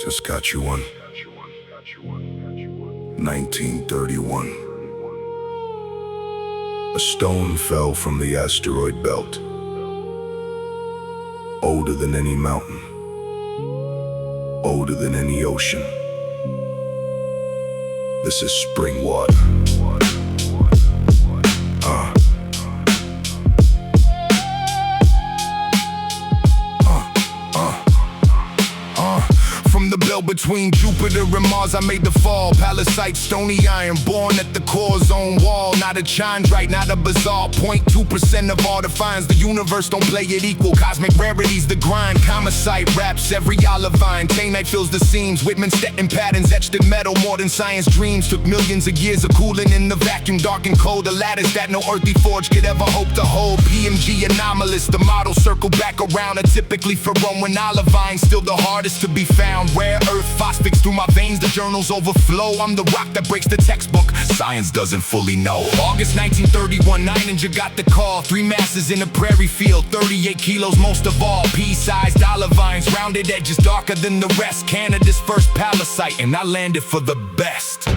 Saskatchewan, 1931. A stone fell from the asteroid belt, older than any mountain, older than any ocean. This is Springwater. From the belt between Jupiter and Mars, I made the fall. Pallasite, Stony-iron, born at the core zone wall. Not a chondrite, not a bizarre. 0.2% of all defines the universe, don't play it equal. Cosmic rarities, the grind. Comicite wraps every olivine. Tainite fills the seams. Whitman-Stettin patterns etched in metal. More than science dreams. Took millions of years of cooling in the vacuum. Dark and cold, the ladders that no earthly forge could ever hope to hold. PMG anomalous, the model circle back around. Atypically Ferrone when olivine, still the hardest to be found. Rare earth phosphates through my veins, the journals overflow. I'm the rock that breaks the textbook, science doesn't fully know. August 1931, 9-inch got the call. 3 masses in a prairie field, 38 kilos most of all. Pea-sized olivines, rounded edges darker than the rest. Canada's first Pallasite, and I landed for the best.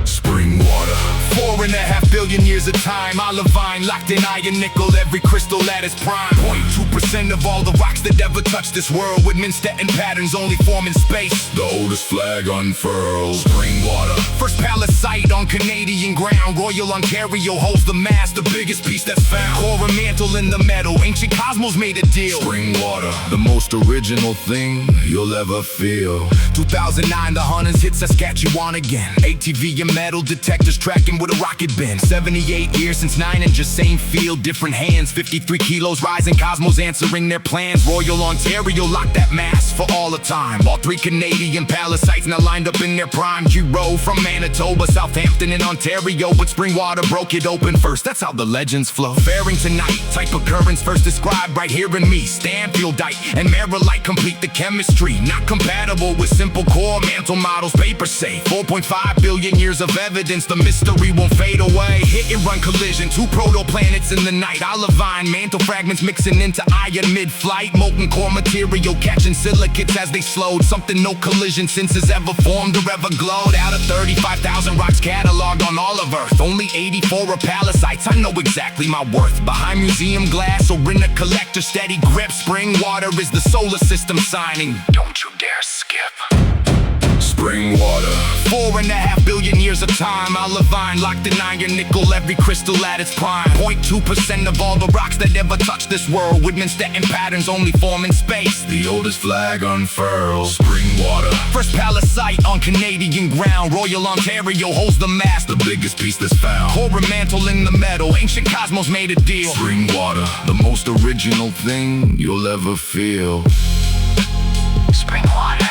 Springwater, 4.5 billion years of time. Olivine locked in iron nickel, every crystal at its prime. 0.2% of all the rocks that ever touched this world. Whitman-Stettin patterns only form in space. The oldest flag unfurled. Springwater, first Pallasite on Canadian ground. Royal Ontario holds the mass, the biggest piece that's found. Core mantle in the metal, ancient cosmos made a deal. Springwater, the most original thing you'll ever feel. 2009, the hunters hit Saskatchewan again. ATV and metal detectors tracking with a rocket bin. 78 years since 9-inch, same field, different hands. 53 kilos rising, cosmos answering their plans. Royal Ontario locked that mass for all the time. All 3 Canadian Pallasites now lined up in their prime. G-Row from Manitoba, Southampton and Ontario, but Springwater broke it open first. That's how the legends flow. Faring tonight, type occurrence first described right here in me. Stanfieldite and Meteorite complete the chemistry. Not compatible with simple core mantle models. Papers say 4.5 billion years of evidence. The mystery won't fade away. Hit and run collision, 2 protoplanets in the night. Olivine mantle fragments mixing into iron mid-flight. Molten core material catching silicates as they slowed. Something no collision since has ever formed or ever glowed. Out of 35,000 rocks cataloged on all of Earth, only 84 are Pallasites. I know exactly my worth. Behind museum glass or in a collector steady grip. Springwater is the solar system signing. Don't you dare skip. Springwater, 4.5 billion years of time. Olivine locked in iron nickel, every crystal at its prime. 0.2% of all the rocks that ever touched this world. Whitman-Stettin patterns only form in space. The oldest flag unfurled. Springwater, first Pallasite on Canadian ground. Royal Ontario holds the mass, the biggest piece that's found. Core mantle in the metal, ancient cosmos made a deal. Springwater, the most original thing you'll ever feel. Springwater.